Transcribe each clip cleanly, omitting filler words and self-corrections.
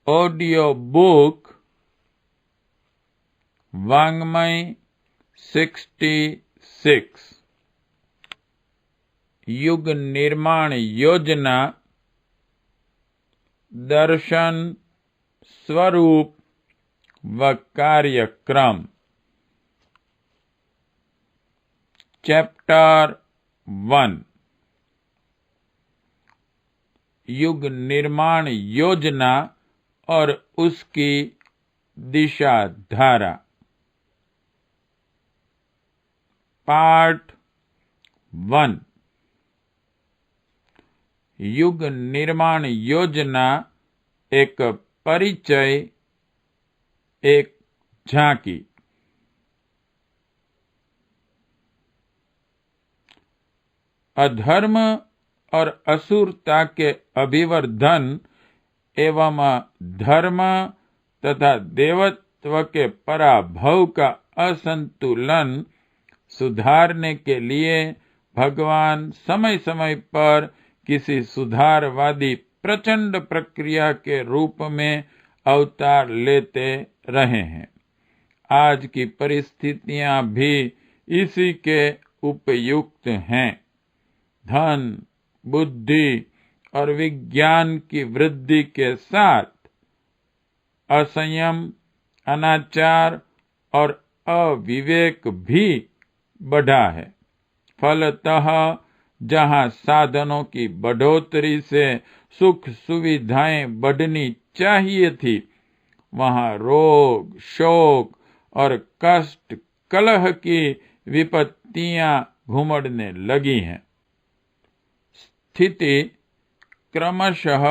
Audio book वाङ्मय 66 युग निर्माण योजना दर्शन स्वरूप व कार्यक्रम चैप्टर 1 युग निर्माण योजना और उसकी दिशा धारा। पार्ट 1 युग निर्माण योजना एक परिचय, एक झांकी। अधर्म और असुरता के अभिवर्धन एवं धर्म तथा देवत्व के पराभव का असंतुलन सुधारने के लिए भगवान समय समय पर किसी सुधारवादी प्रचंड प्रक्रिया के रूप में अवतार लेते रहे हैं। आज की परिस्थितियां भी इसी के उपयुक्त हैं। धन, बुद्धि और विज्ञान की वृद्धि के साथ असंयम, अनाचार और अविवेक भी बढ़ा है। फलतः जहां साधनों की बढ़ोतरी से सुख सुविधाएं बढ़नी चाहिए थी, वहां रोग, शोक और कष्ट, कलह की विपत्तियां घुमड़ने लगी हैं। स्थिति क्रमशः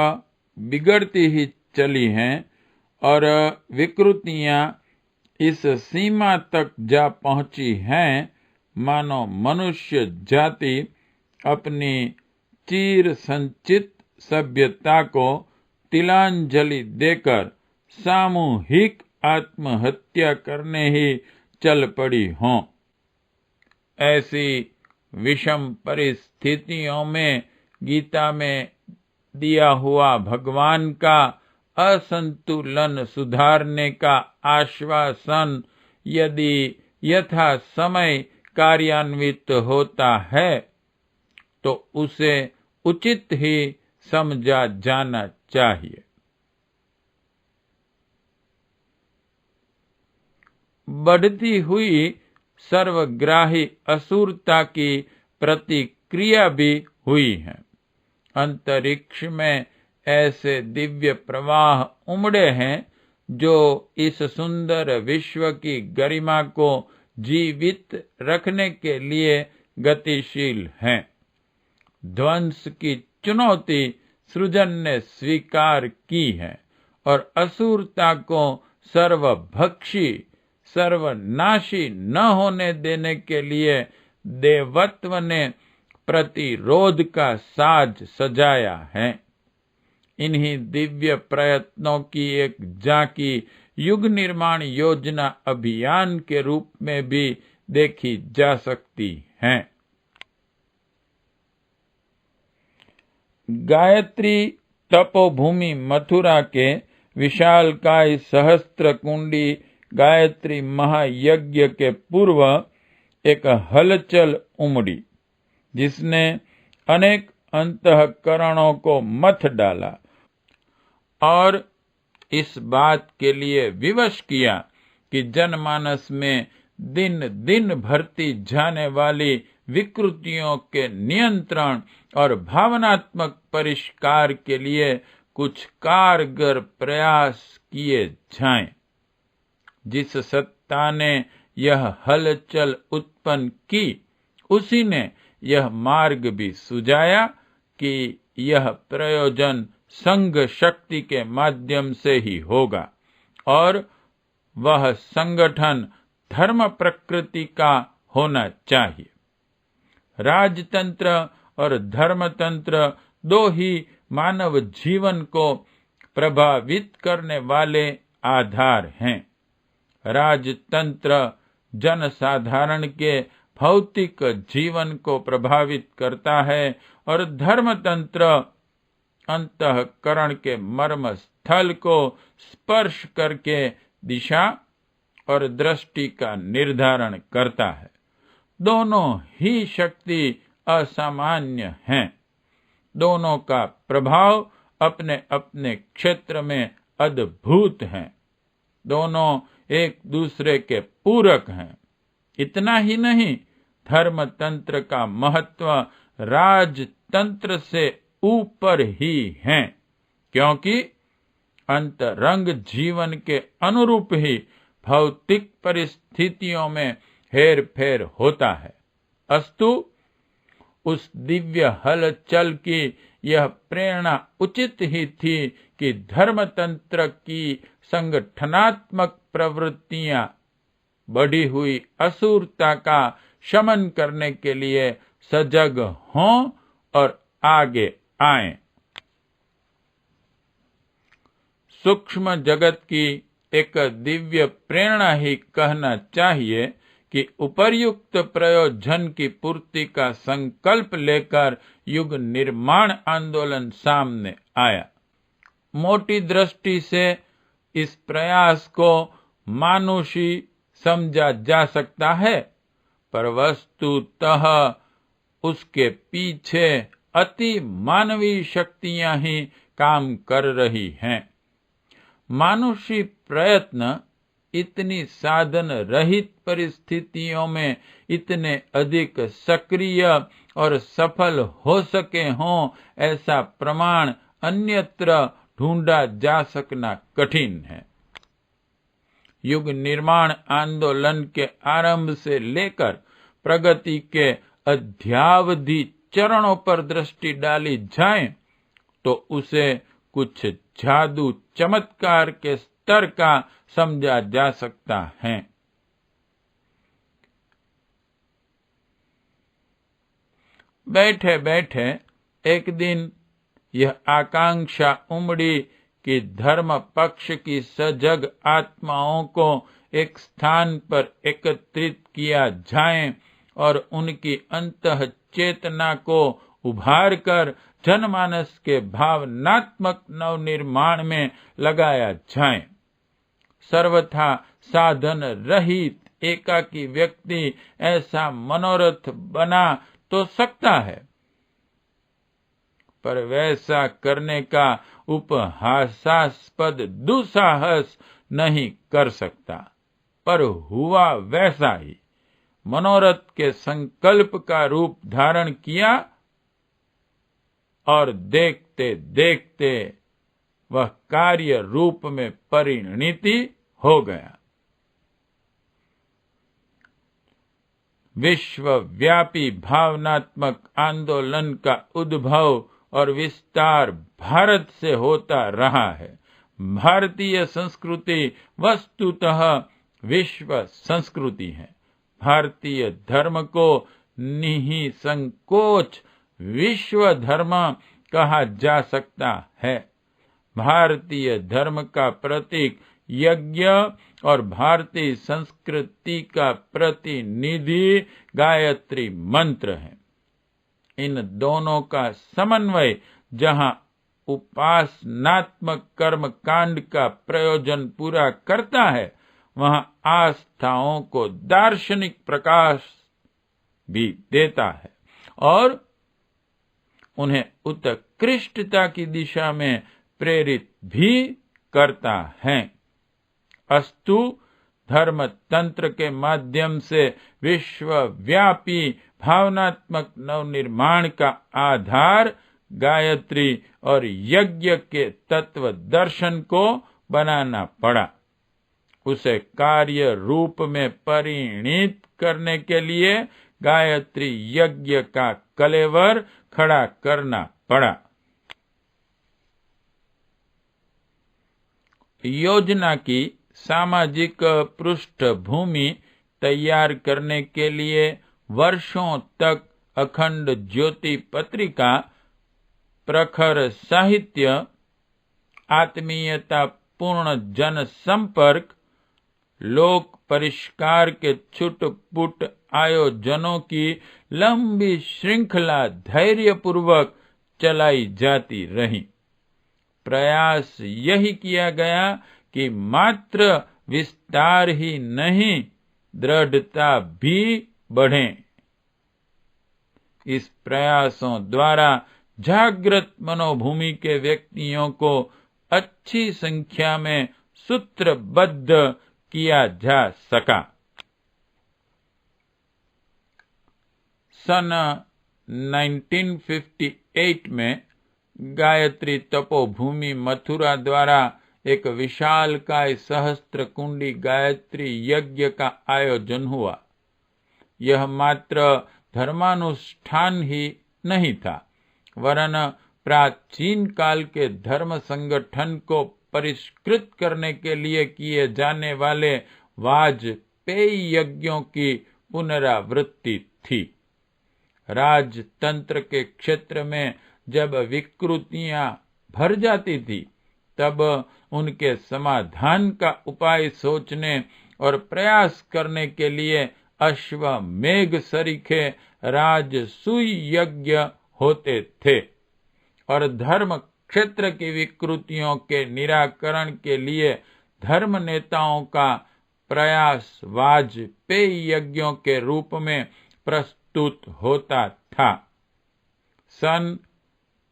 बिगड़ती ही चली है और विकृतियां इस सीमा तक जा पहुंची हैं, मानो मनुष्य जाति अपनी चिर संचित सभ्यता को तिलांजलि देकर सामूहिक आत्महत्या करने ही चल पड़ी हों। ऐसी विषम परिस्थितियों में गीता में दिया हुआ भगवान का असंतुलन सुधारने का आश्वासन यदि यथा समय कार्यान्वित होता है तो उसे उचित ही समझा जाना चाहिए। बढ़ती हुई सर्वग्राही असुरता की प्रतिक्रिया भी हुई है। अंतरिक्ष में ऐसे दिव्य प्रवाह उमड़े हैं जो इस सुंदर विश्व की गरिमा को जीवित रखने के लिए गतिशील हैं। ध्वंस की चुनौती सृजन ने स्वीकार की है और असुरता को सर्वभक्षी, सर्वनाशी न होने देने के लिए देवत्व ने प्रतिरोध का साज सजाया है। इन्हीं दिव्य प्रयत्नों की एक झांकी युग निर्माण योजना अभियान के रूप में भी देखी जा सकती है। गायत्री तपोभूमि मथुरा के विशालकाय सहस्त्र कुंडी गायत्री महायज्ञ के पूर्व एक हलचल उमड़ी, जिसने अनेक अंतःकरणों को मथ डाला और इस बात के लिए विवश किया कि जनमानस में दिन दिन बढ़ती जाने वाली विकृतियों के नियंत्रण और भावनात्मक परिष्कार के लिए कुछ कारगर प्रयास किए जाएं। जिस सत्ता ने यह हलचल उत्पन्न की, उसी ने यह मार्ग भी सुझाया कि यह प्रयोजन संघ शक्ति के माध्यम से ही होगा और वह संगठन धर्म प्रकृति का होना चाहिए। राजतंत्र और धर्मतंत्र दो ही मानव जीवन को प्रभावित करने वाले आधार हैं। राजतंत्र जनसाधारण के भौतिक जीवन को प्रभावित करता है और धर्मतंत्र अंतःकरण के मर्म स्थल को स्पर्श करके दिशा और दृष्टि का निर्धारण करता है। दोनों ही शक्ति असामान्य हैं। दोनों का प्रभाव अपने अपने क्षेत्र में अद्भुत है। दोनों एक दूसरे के पूरक हैं। इतना ही नहीं, धर्म तंत्र का महत्व राजतंत्र से ऊपर ही है, क्योंकि अंतरंग जीवन के अनुरूप ही भौतिक परिस्थितियों में हेर फेर होता है। अस्तु उस दिव्य हलचल की यह प्रेरणा उचित ही थी कि धर्मतंत्र की संगठनात्मक प्रवृत्तियां बढ़ी हुई असुरता का शमन करने के लिए सजग हों और आगे आएं। सूक्ष्म जगत की एक दिव्य प्रेरणा ही कहना चाहिए कि उपर्युक्त प्रयोजन की पूर्ति का संकल्प लेकर युग निर्माण आंदोलन सामने आया। मोटी दृष्टि से इस प्रयास को मानुषी समझा जा सकता है, पर वस्तुतः उसके पीछे अति मानवीय शक्तियां ही काम कर रही हैं। मानुषी प्रयत्न इतनी साधन रहित परिस्थितियों में इतने अधिक सक्रिय और सफल हो सके हों, ऐसा प्रमाण अन्यत्र ढूंढा जा सकना कठिन है। युग निर्माण आंदोलन के आरंभ से लेकर प्रगति के अध्यावधि चरणों पर दृष्टि डाली जाए तो उसे कुछ जादू चमत्कार के स्तर का समझा जा सकता है। बैठे बैठे एक दिन यह आकांक्षा उमड़ी कि धर्म पक्ष की सजग आत्माओं को एक स्थान पर एकत्रित किया जाए और उनकी अंतः चेतना को उभार कर जनमानस के भावनात्मक नवनिर्माण में लगाया जाए। सर्वथा साधन रहित एकाकी व्यक्ति ऐसा मनोरथ बना तो सकता है, पर वैसा करने का उपहासास्पद दुस्साहस नहीं कर सकता। पर हुआ वैसा ही। मनोरथ के संकल्प का रूप धारण किया और देखते देखते वह कार्य रूप में परिणति हो गया। विश्वव्यापी भावनात्मक आंदोलन का उद्भव और विस्तार भारत से होता रहा है। भारतीय संस्कृति वस्तुतः विश्व संस्कृति है। भारतीय धर्म को निःसंकोच विश्व धर्म कहा जा सकता है। भारतीय धर्म का प्रतीक यज्ञ और भारतीय संस्कृति का प्रतिनिधि गायत्री मंत्र है। इन दोनों का समन्वय जहां उपासनात्मक कर्म कांड का प्रयोजन पूरा करता है, वहां आस्थाओं को दार्शनिक प्रकाश भी देता है और उन्हें उत्कृष्टता की दिशा में प्रेरित भी करता है। अस्तु धर्म तंत्र के माध्यम से विश्वव्यापी भावनात्मक नवनिर्माण का आधार गायत्री और यज्ञ के तत्व दर्शन को बनाना पड़ा। उसे कार्य रूप में परिणित करने के लिए गायत्री यज्ञ का कलेवर खड़ा करना पड़ा। योजना की सामाजिक पृष्ठभूमि तैयार करने के लिए वर्षों तक अखंड ज्योति पत्रिका, प्रखर साहित्य, आत्मीयता पूर्ण जन संपर्क, लोक परिष्कार के छुटपुट आयोजनों की लंबी श्रृंखला धैर्यपूर्वक चलाई जाती रही। प्रयास यही किया गया कि मात्र विस्तार ही नहीं, दृढ़ता भी बढ़े। इस प्रयासों द्वारा जागृत मनोभूमि के व्यक्तियों को अच्छी संख्या में सूत्रबद्ध किया जा सका। सन 1958 में गायत्री तपोभूमि मथुरा द्वारा एक विशालकाय सहस्त्र कुंडी गायत्री यज्ञ का आयोजन हुआ। यह मात्र धर्मानुष्ठान ही नहीं था, वरन प्राचीन काल के धर्म संगठन को परिष्कृत करने के लिए किए जाने वाले वाजपेयी यज्ञों की पुनरावृत्ति थी। राजतंत्र के क्षेत्र में जब विकृतियां भर जाती थी, तब उनके समाधान का उपाय सोचने और प्रयास करने के लिए अश्वमेघ सरीखे राजसूय यज्ञ होते थे, और धर्म क्षेत्र की विकृतियों के निराकरण के लिए धर्म नेताओं का प्रयास वाजपेयी यज्ञों के रूप में प्रस्तुत होता था। सन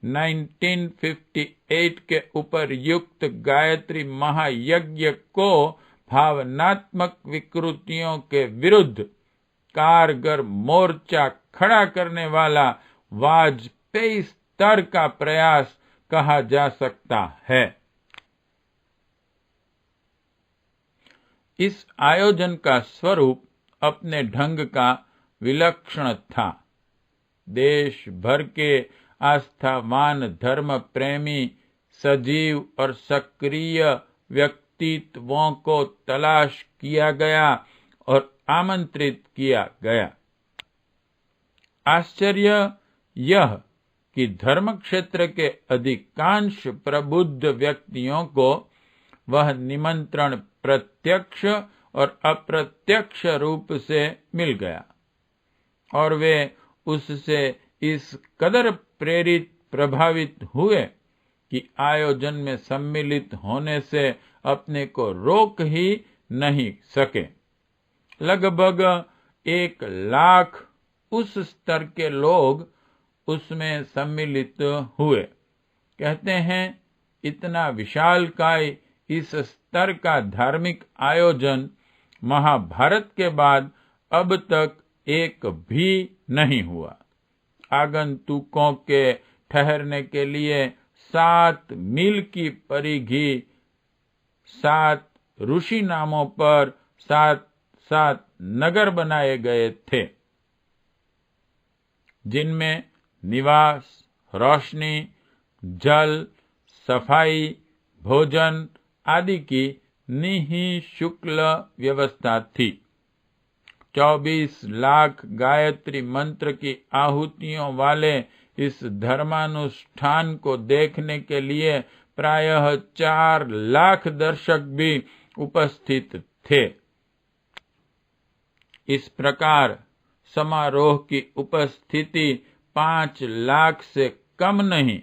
1958 के उपर्युक्त गायत्री महायज्ञ को भावनात्मक विकृतियों के विरुद्ध कारगर मोर्चा खड़ा करने वाला वाजपेयी स्तर का प्रयास कहा जा सकता है। इस आयोजन का स्वरूप अपने ढंग का विलक्षण था। देश भर के आस्थावान धर्म प्रेमी सजीव और सक्रिय व्यक्तित्वों को तलाश किया गया और आमंत्रित किया गया। आश्चर्य यह कि धर्म क्षेत्र के अधिकांश प्रबुद्ध व्यक्तियों को वह निमंत्रण प्रत्यक्ष और अप्रत्यक्ष रूप से मिल गया, और वे उससे इस कदर प्रेरित प्रभावित हुए कि आयोजन में सम्मिलित होने से अपने को रोक ही नहीं सके। लगभग 1 लाख उस स्तर के लोग उसमें सम्मिलित हुए। कहते हैं, इतना विशालकाय इस स्तर का धार्मिक आयोजन महाभारत के बाद अब तक एक भी नहीं हुआ। आगंतुकों के ठहरने के लिए 7 मील की परिधि, 7 ऋषि नामों पर 7 नगर बनाए गए थे, जिनमें निवास, रोशनी, जल, सफाई, भोजन आदि की निःशुल्क व्यवस्था थी। 24 लाख गायत्री मंत्र की आहुतियों वाले इस धर्मानुष्ठान को देखने के लिए प्रायः 4 लाख दर्शक भी उपस्थित थे। इस प्रकार समारोह की उपस्थिति 5 लाख से कम नहीं,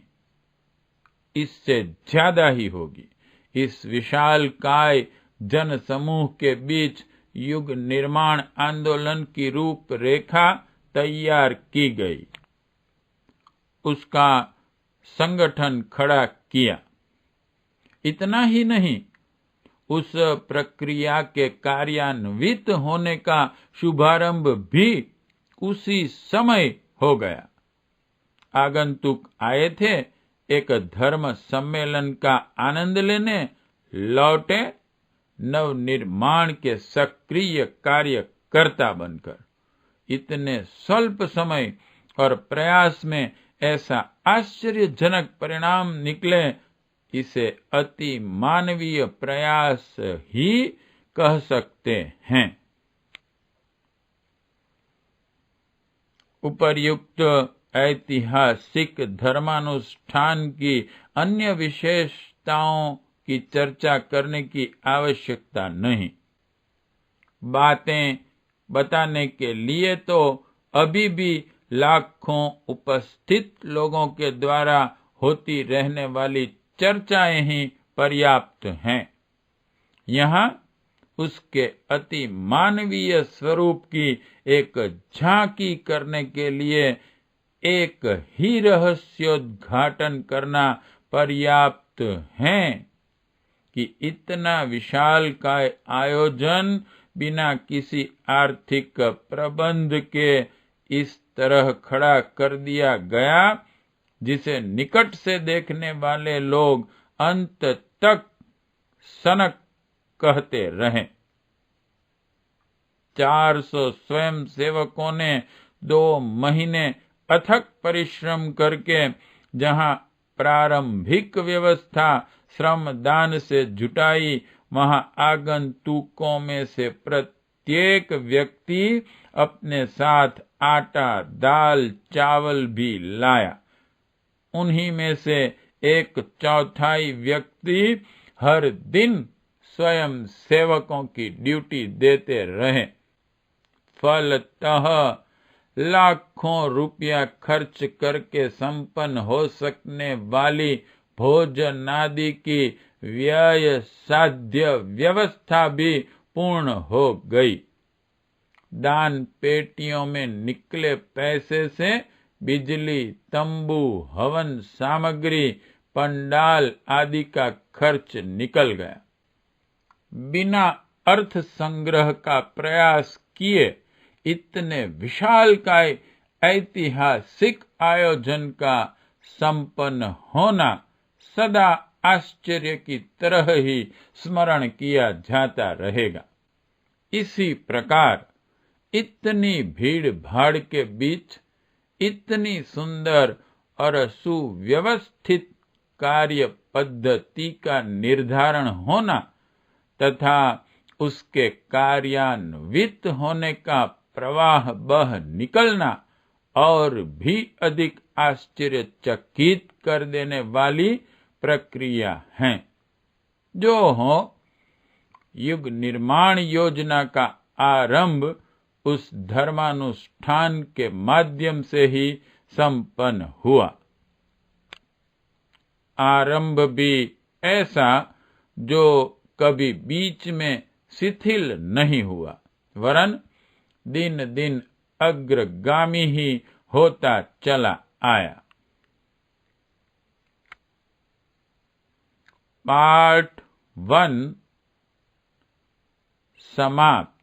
इससे ज्यादा ही होगी। इस विशालकाय जन समूह के बीच युग निर्माण आंदोलन की रूपरेखा तैयार की गई, उसका संगठन खड़ा किया। इतना ही नहीं, उस प्रक्रिया के कार्यान्वित होने का शुभारंभ भी उसी समय हो गया। आगंतुक आए थे एक धर्म सम्मेलन का आनंद लेने, लौटे नवनिर्माण के सक्रिय कार्यकर्ता बनकर। इतने स्वल्प समय और प्रयास में ऐसा आश्चर्यजनक परिणाम निकले, इसे अति मानवीय प्रयास ही कह सकते हैं। उपर्युक्त ऐतिहासिक धर्मानुष्ठान की अन्य विशेषताओं की चर्चा करने की आवश्यकता नहीं। बातें बताने के लिए तो अभी भी लाखों उपस्थित लोगों के द्वारा होती रहने वाली चर्चाएं ही पर्याप्त हैं। यहाँ उसके अति मानवीय स्वरूप की एक झांकी करने के लिए एक ही रहस्योद्घाटन करना पर्याप्त है कि इतना विशाल का आयोजन बिना किसी आर्थिक प्रबंध के इस तरह खड़ा कर दिया गया, जिसे निकट से देखने वाले लोग अंत तक सनक कहते रहें। 400 स्वयं सेवकों ने 2 महीने अथक परिश्रम करके जहां प्रारंभिक व्यवस्था श्रमदान से जुटाई, वहां आगंतुकों में से प्रत्येक व्यक्ति अपने साथ आटा, दाल, चावल भी लाया। उन्हीं में से 1/4 व्यक्ति हर दिन स्वयं सेवकों की ड्यूटी देते रहे। फलतः लाखों रुपया खर्च करके संपन्न हो सकने वाली भोजनादि की व्यय साध्य व्यवस्था भी पूर्ण हो गई। दान पेटियों में निकले पैसे से बिजली, तंबू, हवन सामग्री, पंडाल आदि का खर्च निकल गया। बिना अर्थ संग्रह का प्रयास किए इतने विशालकाय ऐतिहासिक आयोजन का संपन्न होना सदा आश्चर्य की तरह ही स्मरण किया जाता रहेगा। इसी प्रकार इतनी भीड़ भाड़ के बीच इतनी सुंदर और सुव्यवस्थित कार्य पद्धति का निर्धारण होना तथा उसके कार्यान्वित होने का प्रवाह बह निकलना और भी अधिक आश्चर्यचकित कर देने वाली प्रक्रिया है। जो हो, युग निर्माण योजना का आरंभ उस धर्मानुष्ठान के माध्यम से ही संपन्न हुआ। आरंभ भी ऐसा जो कभी बीच में शिथिल नहीं हुआ, वरन दिन दिन अग्रगामी ही होता चला आया। पार्ट 1 समाप्त।